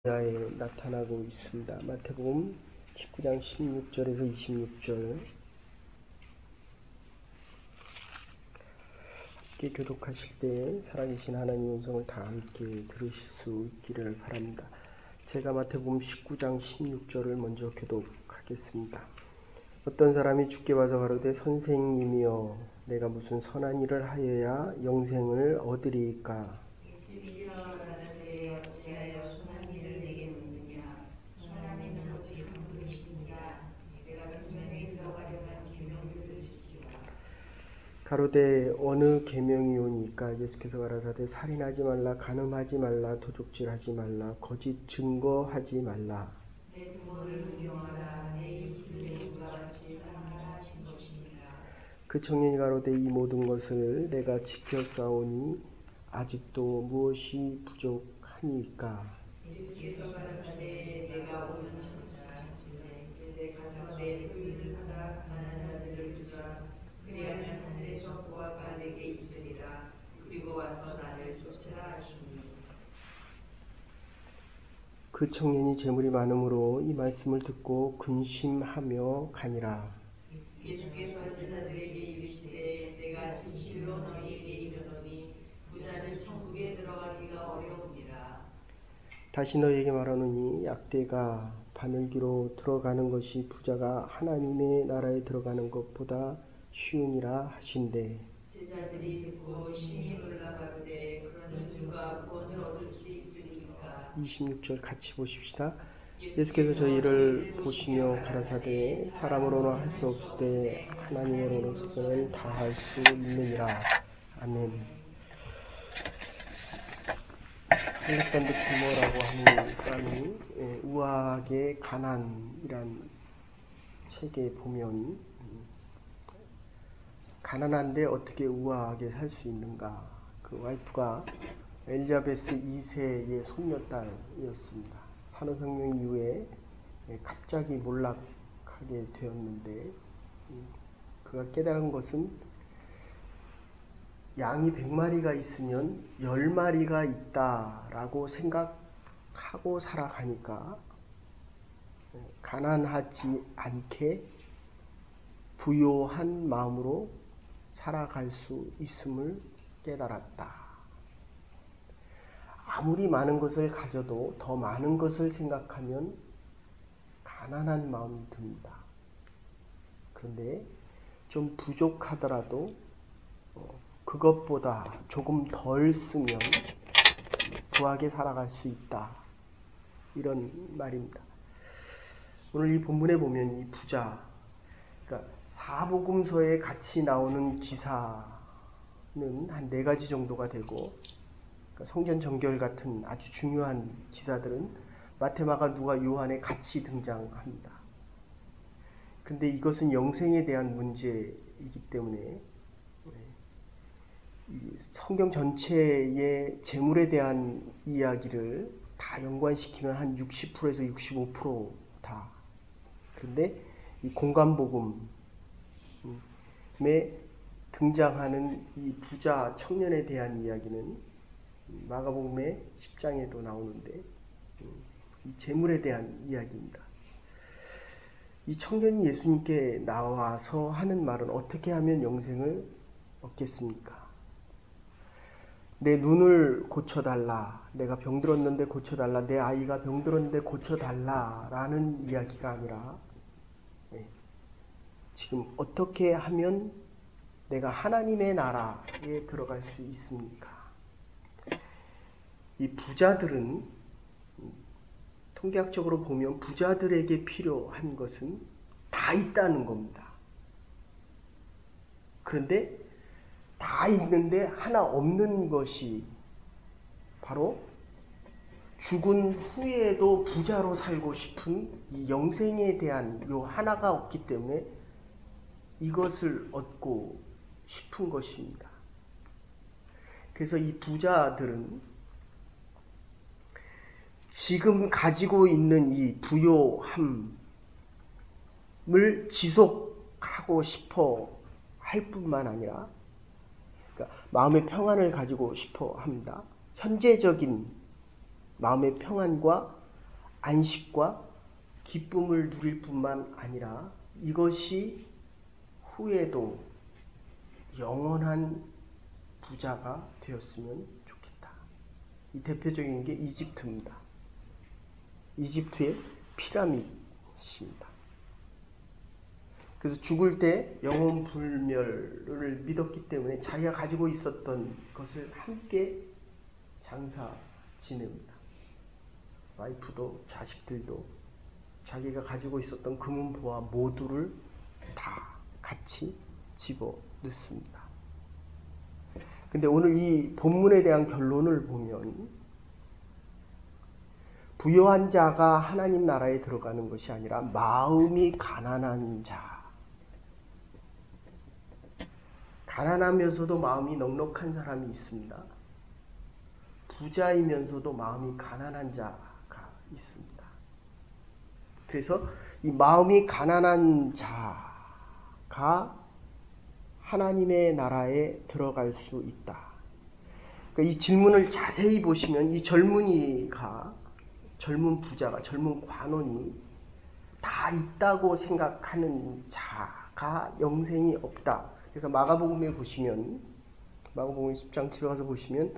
에 나타나고 있습니다. 마태복음 19장 16절에서 26절 함께 교독하실 때 살아계신 하나님의 음성을 다 함께 들으실 수 있기를 바랍니다. 제가 마태복음 19장 16절을 먼저 교독하겠습니다. 어떤 사람이 주께 와서 가로되 선생님이여 내가 무슨 선한 일을 하여야 영생을 얻으리이까? 가로되 어느 계명이오니까? 예수께서 가라사대 살인하지 말라, 간음하지 말라, 도적질하지 말라, 거짓 증거하지 말라. 내 부모를 존경하라. 내 이웃을 내 몸과 같이 사랑하라 하신 것입니다. 그 청년이 가로되 이 모든 것을 내가 지켰사오니 아직도 무엇이 부족하니까? 예수께서 가라사대 내가 오는 전자 이제 가서 내 소유를 팔아 가난한 자들을 주라. 그리하면 하늘에서 보화가 내게 있으리라. 그리고 와서 나를 쫓으라 하시니. 그 청년이 재물이 많음으로 이 말씀을 듣고 근심하며 가니라. 예수께서 제자들에게 이르시되 내가 진실로 너희에게 이르노니 부자는 천국에 들어가기가 어려우니라. 다시 너희에게 말하노니 약대가 바늘기로 들어가는 것이 부자가 하나님의 나라에 들어가는 것보다 쉬우니라 하신대. 제자들이 듣고 심히 놀라 가로되 그런 누가 구원을 얻을 수 있으리까? 26절 같이 보십시다. 예수께서 저희를 보시며 가라사대 사람으로는 할 수 없으되 하나님으로서는 다 할 수 있느니라. 아멘. 알렉산더 듀머라고 하는 사람이 우아하게 가난이란 책에 보면 가난한데 어떻게 우아하게 살 수 있는가? 그 와이프가 엘리자베스 2세의 손녀딸이었습니다. 산업혁명 이후에 갑자기 몰락하게 되었는데 그가 깨달은 것은 양이 100마리가 있으면 10마리가 있다라고 생각하고 살아가니까 가난하지 않게 부요한 마음으로 살아갈 수 있음을 깨달았다. 아무리 많은 것을 가져도 더 많은 것을 생각하면 가난한 마음이 듭니다. 그런데 좀 부족하더라도 그것보다 조금 덜 쓰면 부하게 살아갈 수 있다. 이런 말입니다. 오늘 이 본문에 보면 이 부자, 그러니까 사복음서에 같이 나오는 기사는 한 4가지 정도가 되고, 그러니까 성전 정결 같은 아주 중요한 기사들은 마태, 마가, 누가, 요한에 같이 등장합니다. 근데 이것은 영생에 대한 문제이기 때문에 성경 전체의 재물에 대한 이야기를 다 연관시키면 한 60%에서 65% 다. 그런데 이 공간복음에 등장하는 이 부자 청년에 대한 이야기는 마가복음의 10장에도 나오는데 이 재물에 대한 이야기입니다. 이 청년이 예수님께 나와서 하는 말은 어떻게 하면 영생을 얻겠습니까? 내 눈을 고쳐달라. 내가 병들었는데 고쳐달라. 내 아이가 병들었는데 고쳐달라. 라는 이야기가 아니라 지금 어떻게 하면 내가 하나님의 나라에 들어갈 수 있습니까? 이 부자들은 통계학적으로 보면 부자들에게 필요한 것은 다 있다는 겁니다. 그런데 다 있는데 하나 없는 것이 바로 죽은 후에도 부자로 살고 싶은 이 영생에 대한 요 하나가 없기 때문에 이것을 얻고 싶은 것입니다. 그래서 이 부자들은 지금 가지고 있는 이 부요함을 지속하고 싶어 할 뿐만 아니라 그러니까 마음의 평안을 가지고 싶어 합니다. 현재적인 마음의 평안과 안식과 기쁨을 누릴 뿐만 아니라 이것이 후에도 영원한 부자가 되었으면 좋겠다. 이 대표적인 게 이집트입니다. 이집트의 피라미드입니다. 그래서 죽을 때 영원 불멸을 믿었기 때문에 자기가 가지고 있었던 것을 함께 장사 지냅니다. 와이프도 자식들도 자기가 가지고 있었던 금은보화 모두를 다 같이 집어 넣습니다. 근데 오늘 이 본문에 대한 결론을 보면 부요한 자가 하나님 나라에 들어가는 것이 아니라 마음이 가난한 자, 가난하면서도 마음이 넉넉한 사람이 있습니다. 부자이면서도 마음이 가난한 자가 있습니다. 그래서 이 마음이 가난한 자가 하나님의 나라에 들어갈 수 있다. 그러니까 이 질문을 자세히 보시면 이 젊은 부자가, 젊은 관원이 다 있다고 생각하는 자가 영생이 없다. 그래서 마가복음에 보시면, 마가복음 10장 7에 가서 보시면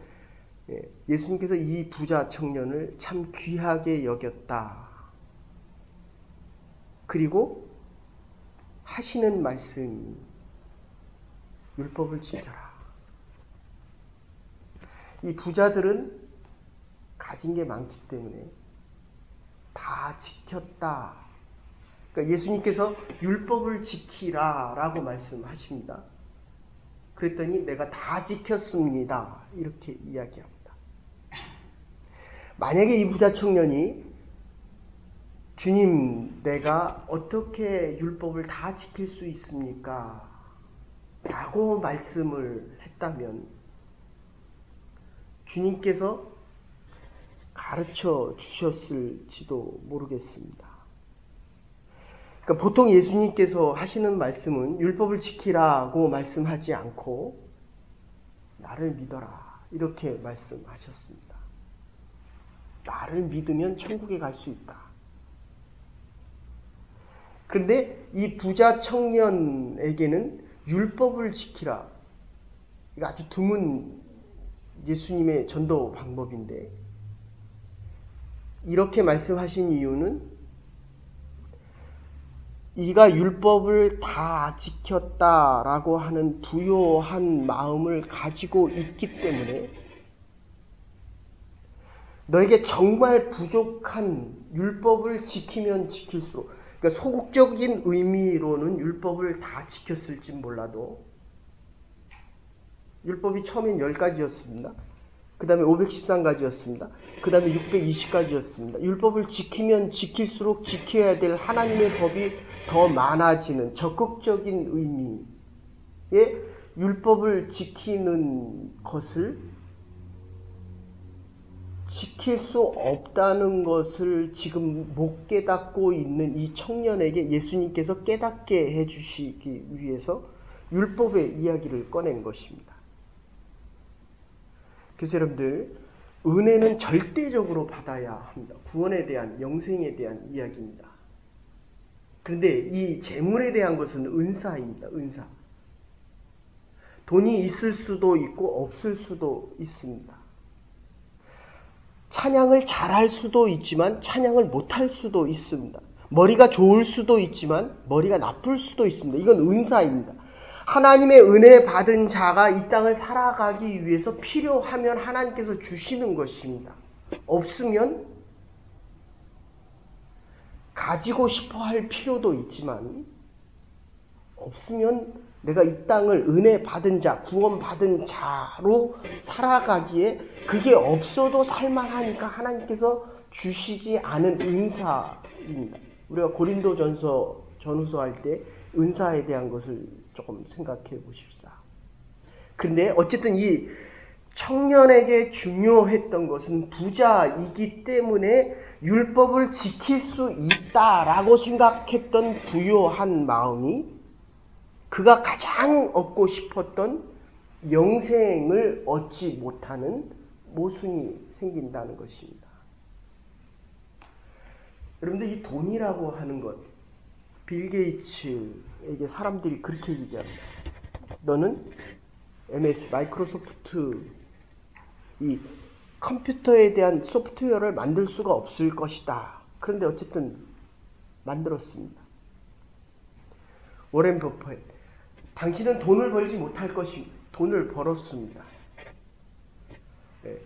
예수님께서 이 부자 청년을 참 귀하게 여겼다. 그리고 하시는 말씀이 율법을 지켜라. 이 부자들은 가진 게 많기 때문에 다 지켰다. 그러니까 예수님께서 율법을 지키라 라고 말씀하십니다. 그랬더니 내가 다 지켰습니다. 이렇게 이야기합니다. 만약에 이 부자 청년이 주님, 내가 어떻게 율법을 다 지킬 수 있습니까? 라고 말씀을 했다면 주님께서 가르쳐 주셨을지도 모르겠습니다. 그러니까 보통 예수님께서 하시는 말씀은 율법을 지키라고 말씀하지 않고 나를 믿어라 이렇게 말씀하셨습니다. 나를 믿으면 천국에 갈 수 있다. 그런데 이 부자 청년에게는 율법을 지키라. 이거 아주 드문 예수님의 전도 방법인데 이렇게 말씀하신 이유는 이가 율법을 다 지켰다라고 하는 부요한 마음을 가지고 있기 때문에 너에게 정말 부족한 율법을 지키면 지킬수록, 그러니까 소극적인 의미로는 율법을 다 지켰을지 몰라도 율법이 처음엔 10가지였습니다. 그 다음에 513가지였습니다. 그 다음에 620가지였습니다. 율법을 지키면 지킬수록 지켜야 될 하나님의 법이 더 많아지는 적극적인 의미의 율법을 지키는 것을 지킬 수 없다는 것을 지금 못 깨닫고 있는 이 청년에게 예수님께서 깨닫게 해주시기 위해서 율법의 이야기를 꺼낸 것입니다. 그래서 여러분들, 은혜는 절대적으로 받아야 합니다. 구원에 대한, 영생에 대한 이야기입니다. 그런데 이 재물에 대한 것은 은사입니다. 은사. 돈이 있을 수도 있고 없을 수도 있습니다. 찬양을 잘할 수도 있지만 찬양을 못할 수도 있습니다. 머리가 좋을 수도 있지만 머리가 나쁠 수도 있습니다. 이건 은사입니다. 하나님의 은혜 받은 자가 이 땅을 살아가기 위해서 필요하면 하나님께서 주시는 것입니다. 없으면 가지고 싶어 할 필요도 있지만 없으면 내가 이 땅을 은혜 받은 자, 구원 받은 자로 살아가기에 그게 없어도 살만하니까 하나님께서 주시지 않은 은사입니다. 우리가 고린도전서 전후서 할 때 은사에 대한 것을 조금 생각해 보십시다. 그런데 어쨌든 이 청년에게 중요했던 것은 부자이기 때문에 율법을 지킬 수 있다라고 생각했던 부요한 마음이 그가 가장 얻고 싶었던 영생을 얻지 못하는 모순이 생긴다는 것입니다. 여러분들 이 돈이라고 하는 것, 빌 게이츠에게 사람들이 그렇게 얘기합니다. 너는 MS, 마이크로소프트 이 컴퓨터에 대한 소프트웨어를 만들 수가 없을 것이다. 그런데 어쨌든 만들었습니다. 워렌 버핏, 당신은 돈을 벌지 못할 것입니다. 돈을 벌었습니다. 네.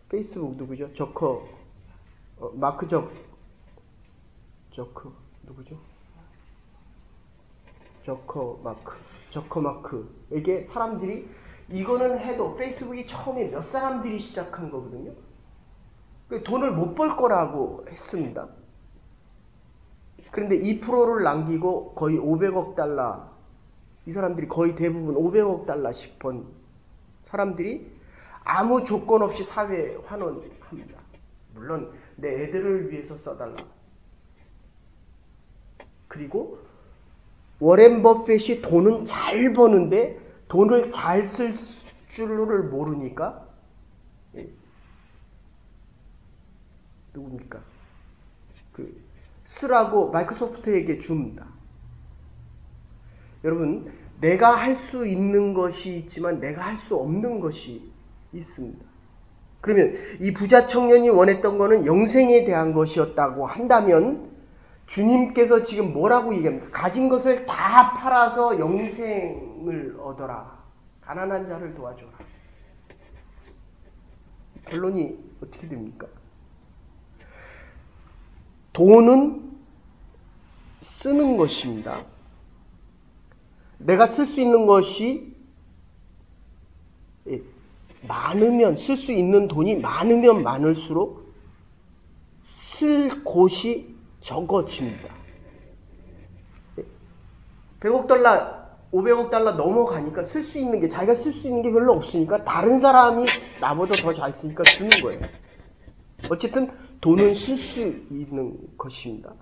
페이스북 누구죠? 마크 누구죠? 저커마크에게 사람들이 이거는 해도 페이스북이 처음에 몇 사람들이 시작한 거거든요. 돈을 못 벌 거라고 했습니다. 그런데 2%를 남기고 거의 500억 달러, 이 사람들이 거의 대부분 500억 달러씩 번 사람들이 아무 조건 없이 사회에 환원합니다. 물론 내 애들을 위해서 써달라. 그리고 워렌 버핏이 돈은 잘 버는데 돈을 잘 쓸 줄을 모르니까 누굽니까? 쓰라고 마이크로소프트에게 줍니다. 여러분, 내가 할 수 있는 것이 있지만 내가 할 수 없는 것이 있습니다. 그러면 이 부자 청년이 원했던 것은 영생에 대한 것이었다고 한다면 주님께서 지금 뭐라고 얘기합니까? 가진 것을 다 팔아서 영생을 얻어라. 가난한 자를 도와줘라. 결론이 어떻게 됩니까? 돈은 쓰는 것입니다. 내가 쓸 수 있는 것이 많으면, 쓸 수 있는 돈이 많으면 많을수록 쓸 곳이 적어집니다. 100억 달러, 500억 달러 넘어가니까 쓸 수 있는 게, 자기가 쓸 수 있는 게 별로 없으니까 다른 사람이 나보다 더 잘 쓰니까 쓰는 거예요. 어쨌든 돈은 쓸 수 있는 것입니다.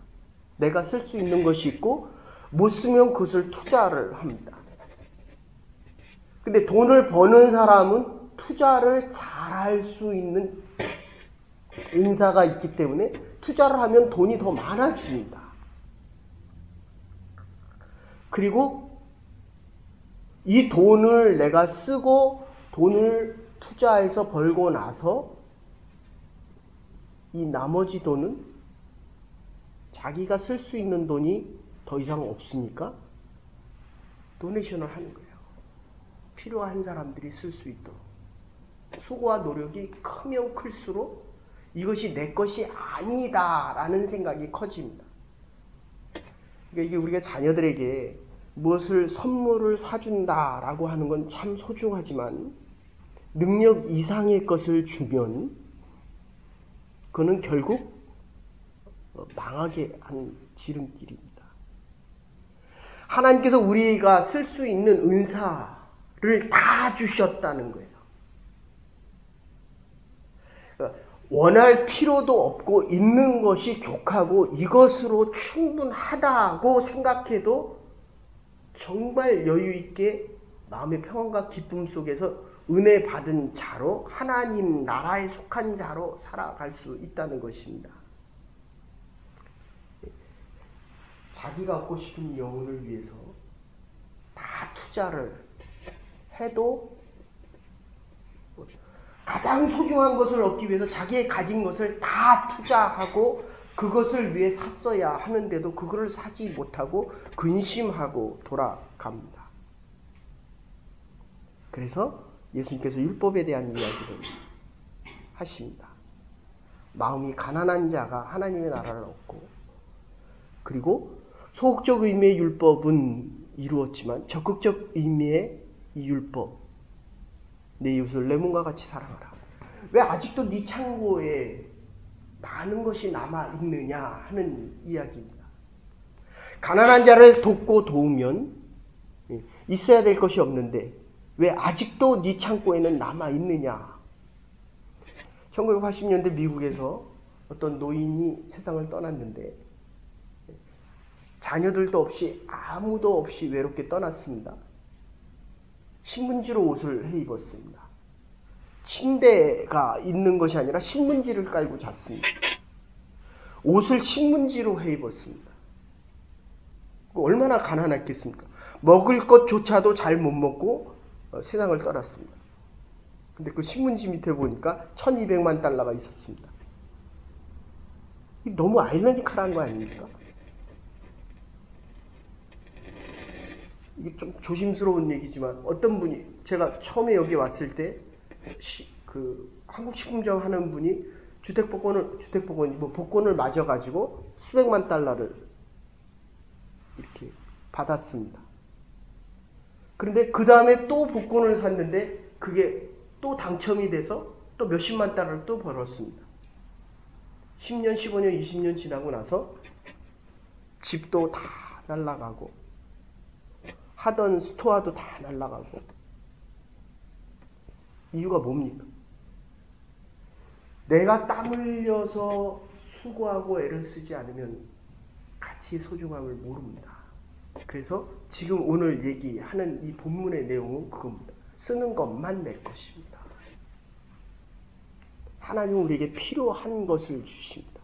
내가 쓸 수 있는 것이 있고 못 쓰면 그것을 투자를 합니다. 근데 돈을 버는 사람은 투자를 잘할 수 있는 은사가 있기 때문에 투자를 하면 돈이 더 많아집니다. 그리고 이 돈을 내가 쓰고 돈을 투자해서 벌고 나서 이 나머지 돈은 자기가 쓸 수 있는 돈이 더 이상 없으니까 도네이션을 하는 거예요. 필요한 사람들이 쓸 수 있도록. 수고와 노력이 크면 클수록 이것이 내 것이 아니다라는 생각이 커집니다. 그러니까 이게 우리가 자녀들에게 무엇을 선물을 사준다라고 하는 건 참 소중하지만 능력 이상의 것을 주면 그는 결국 망하게 한 지름길입니다. 하나님께서 우리가 쓸 수 있는 은사를 다 주셨다는 거예요. 원할 필요도 없고 있는 것이 족하고 이것으로 충분하다고 생각해도 정말 여유 있게 마음의 평안과 기쁨 속에서 은혜 받은 자로 하나님 나라에 속한 자로 살아갈 수 있다는 것입니다. 자기가 얻고 싶은 영혼을 위해서 다 투자를 해도 가장 소중한 것을 얻기 위해서 자기의 가진 것을 다 투자하고 그것을 위해 샀어야 하는데도 그것을 사지 못하고 근심하고 돌아갑니다. 그래서 예수님께서 율법에 대한 이야기를 하십니다. 마음이 가난한 자가 하나님의 나라를 얻고, 그리고 소극적 의미의 율법은 이루었지만 적극적 의미의 이 율법, 내 이웃을 내 몸과 같이 사랑하라. 왜 아직도 네 창고에 많은 것이 남아있느냐 하는 이야기입니다. 가난한 자를 돕고 도우면 있어야 될 것이 없는데 왜 아직도 네 창고에는 남아있느냐. 1980년대 미국에서 어떤 노인이 세상을 떠났는데 자녀들도 없이 아무도 없이 외롭게 떠났습니다. 신문지로 옷을 해 입었습니다. 침대가 있는 것이 아니라 신문지를 깔고 잤습니다. 옷을 신문지로 해 입었습니다. 얼마나 가난했겠습니까? 먹을 것조차도 잘 못 먹고 세상을 떠났습니다. 근데 그 신문지 밑에 보니까 1200만 달러가 있었습니다. 너무 아이러니컬한 거 아닙니까? 이게 좀 조심스러운 얘기지만 어떤 분이, 제가 처음에 여기 왔을 때 한국식품점 하는 분이 복권을 맞아가지고 수백만 달러를 이렇게 받았습니다. 그런데 그 다음에 또 복권을 샀는데 그게 또 당첨이 돼서 또 몇십만 달러를 또 벌었습니다. 10년, 15년, 20년 지나고 나서 집도 다 날라가고 하던 스토어도 다 날라가고. 이유가 뭡니까? 내가 땀 흘려서 수고하고 애를 쓰지 않으면 가치의 소중함을 모릅니다. 그래서 지금 오늘 얘기하는 이 본문의 내용은 그겁니다. 쓰는 것만 내 것입니다. 하나님은 우리에게 필요한 것을 주십니다.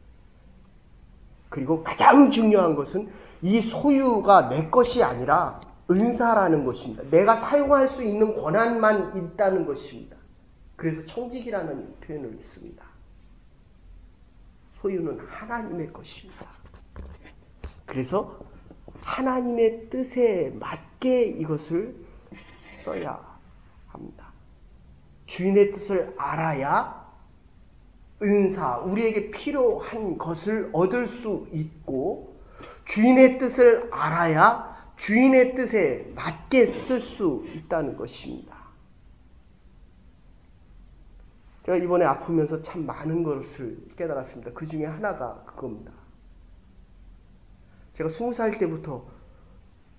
그리고 가장 중요한 것은 이 소유가 내 것이 아니라 은사라는 것입니다. 내가 사용할 수 있는 권한만 있다는 것입니다. 그래서 청직이라는 표현을 씁니다. 소유는 하나님의 것입니다. 그래서 하나님의 뜻에 맞게 이것을 써야 합니다. 주인의 뜻을 알아야 은사, 우리에게 필요한 것을 얻을 수 있고, 주인의 뜻을 알아야 주인의 뜻에 맞게 쓸 수 있다는 것입니다. 제가 이번에 아프면서 참 많은 것을 깨달았습니다. 그 중에 하나가 그겁니다. 제가 20살 때부터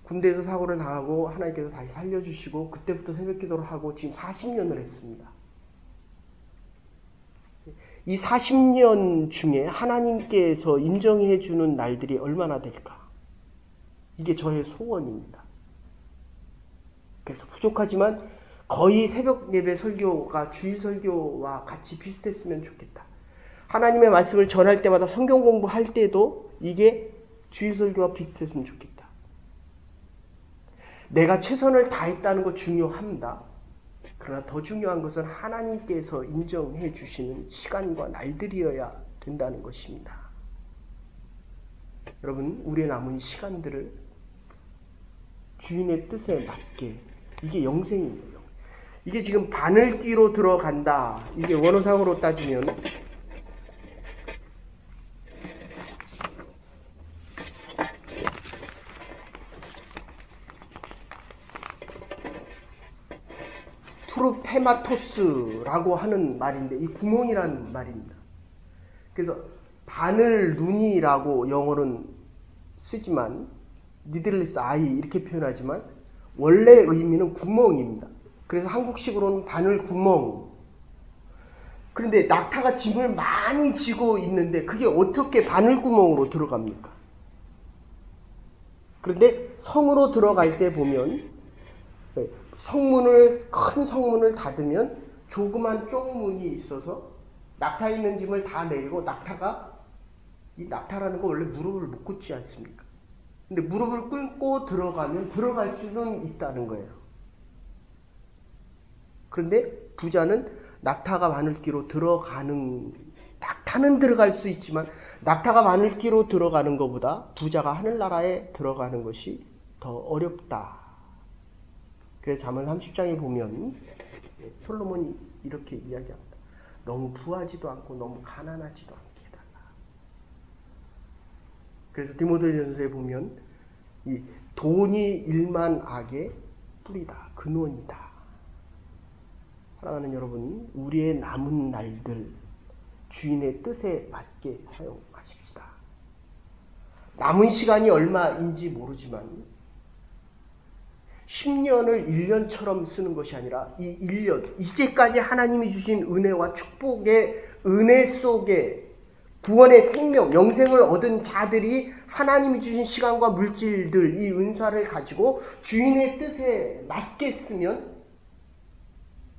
군대에서 사고를 당하고 하나님께서 다시 살려주시고 그때부터 새벽기도를 하고 지금 40년을 했습니다. 이 40년 중에 하나님께서 인정해 주는 날들이 얼마나 될까? 이게 저의 소원입니다. 그래서 부족하지만 거의 새벽 예배 설교가 주일 설교와 같이 비슷했으면 좋겠다. 하나님의 말씀을 전할 때마다 성경 공부할 때도 이게 주일 설교와 비슷했으면 좋겠다. 내가 최선을 다했다는 거 중요합니다. 그러나 더 중요한 것은 하나님께서 인정해 주시는 시간과 날들이어야 된다는 것입니다. 여러분, 우리의 남은 시간들을 주인의 뜻에 맞게, 이게 영생이에요. 이게 지금 바늘귀로 들어간다. 이게 원어상으로 따지면 투르페마토스라고 하는 말인데, 이 구멍이라는 말입니다. 그래서 바늘 눈이라고 영어로는 쓰지만, 니들리스 아이 이렇게 표현하지만 원래 의미는 구멍입니다. 그래서 한국식으로는 바늘 구멍. 그런데 낙타가 짐을 많이 지고 있는데 그게 어떻게 바늘 구멍으로 들어갑니까? 그런데 성으로 들어갈 때 보면 큰 성문을 닫으면 조그만 쪽문이 있어서 낙타 있는 짐을 다 내리고, 이 낙타라는 거 원래 무릎을 못 꿇지 않습니까? 근데 무릎을 꿇고 들어가면 들어갈 수는 있다는 거예요. 그런데 부자는 낙타가 바늘귀로 낙타는 들어갈 수 있지만 낙타가 바늘귀로 들어가는 것보다 부자가 하늘나라에 들어가는 것이 더 어렵다. 그래서 잠언 30장에 보면 솔로몬이 이렇게 이야기합니다. 너무 부하지도 않고 너무 가난하지도 않게 해달라. 그래서 디모데전서에 보면 이 돈이 일만 악의 뿌리다, 근원이다. 사랑하는 여러분, 우리의 남은 날들 주인의 뜻에 맞게 사용하십시다. 남은 시간이 얼마인지 모르지만 10년을 1년처럼 쓰는 것이 아니라 이 1년, 이제까지 하나님이 주신 은혜와 축복의 은혜 속에 구원의 생명, 영생을 얻은 자들이 하나님이 주신 시간과 물질들, 이 은사를 가지고 주인의 뜻에 맞게 쓰면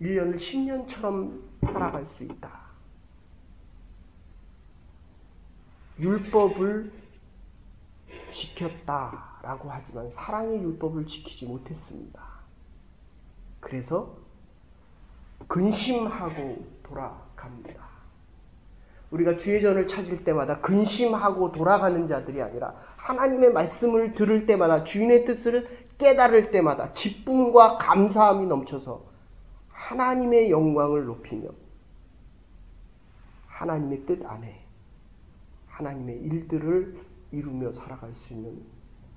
1년을 10년처럼 살아갈 수 있다. 율법을 지켰다라고 하지만 사랑의 율법을 지키지 못했습니다. 그래서 근심하고 돌아갑니다. 우리가 주의 전을 찾을 때마다 근심하고 돌아가는 자들이 아니라 하나님의 말씀을 들을 때마다 주인의 뜻을 깨달을 때마다 기쁨과 감사함이 넘쳐서 하나님의 영광을 높이며 하나님의 뜻 안에 하나님의 일들을 이루며 살아갈 수 있는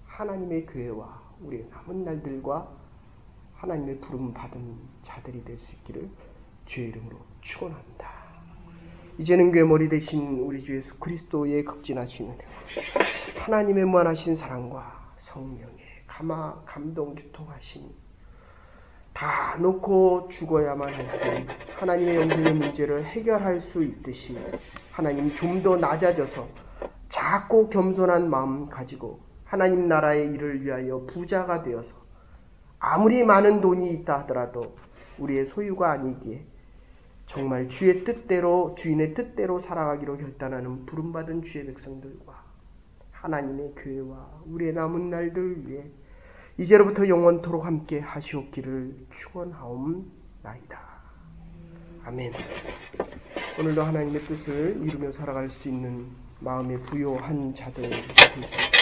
하나님의 교회와 우리의 남은 날들과 하나님의 부름 받은 자들이 될 수 있기를 주의 이름으로 축원합니다. 이제는 괴머리 되신 우리 주 예수 그리스도의 극진하신 은혜와 하나님의 무한하신 사랑과 성령의 감동 교통하심 다 놓고 죽어야만 할 때 하나님의 영생의 문제를 해결할 수 있듯이 하나님 좀 더 낮아져서 작고 겸손한 마음 가지고 하나님 나라의 일을 위하여 부자가 되어서 아무리 많은 돈이 있다 하더라도 우리의 소유가 아니기에 정말 주의 뜻대로 주인의 뜻대로 살아가기로 결단하는 부름받은 주의 백성들과 하나님의 교회와 우리의 남은 날들 위해 이제로부터 영원토록 함께 하시옵기를 축원하옵나이다. 아멘. 오늘도 하나님의 뜻을 이루며 살아갈 수 있는 마음의 부요한 자들 되시옵소서.